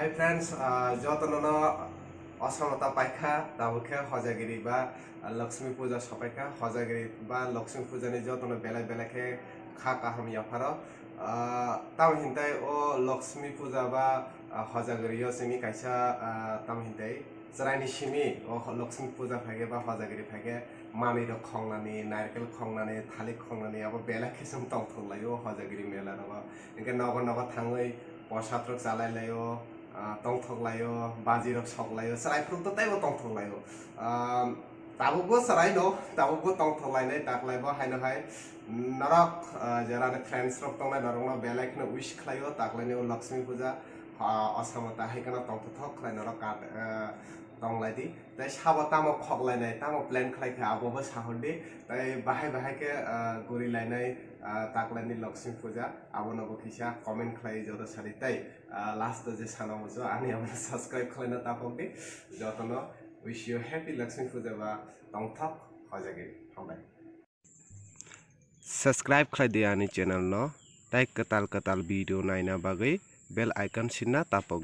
Hi friends, যতননো অসমতা পাইখা তাবুকে হজাগিরি বা লক্ষ্মী পূজা সবাইকা হজাগিরি বা লক্ষ্মী পূজানি যতন বেলায় বেলাকে খা কাহাম ইয়াফার তাম হিন্তাই ও লক্ষ্মী পূজা বা হজাগিরিও সিমি কাইসা তাম হিন্তাই জরাইনি সিমি ও লক্ষ্মী পূজা ফাইগে বা হজাগিরি ফাইগে মামি রক খংনানি নারকেল খংনানি থালিক খংনানি আবার বেলাকে जों তংথংলাयो হজাগিরি মেলা রব ইনকে নগর নগর থাङै प्रसाद रक जालायलायो तंथंलायो बाजी रक सकलायो सरायफ्रोम तो ताइबो तंथंलायो ताबुबो सराय न ताबुबो तंथंलायनाय दाखलायबो हायनो हाय नरक जेराने फ्रेंड्स रक तंनाय नरकनो बेलायखनो उइश खलायो दाखलायनो लक्ष्मी पूजा असामता हायकना तंथथक खलाय नरक काट तंलायदि ताइ साबो तामो खगलायनाय तामो प्लान खलायखा आबोबो साहरदि ताइ बाहाय बाहायके गुरिलायनाय ताकलायनि लक्ष्मी पूजा आबोनबो किसा कमेन्ट खलाय जतो सारि ताइ लास्ट जे सानामो आनि आबो सब्सक्राइब खलायना तापकदि जतनो wish you happy Lakshmi Puja बा तंथक हजागिरि हामबाय सब्सक्राइब खलायदि आनि चैनल न ताइ कताल कताल भिडियो नायना बागै बेल आइकन सिन्ना तापक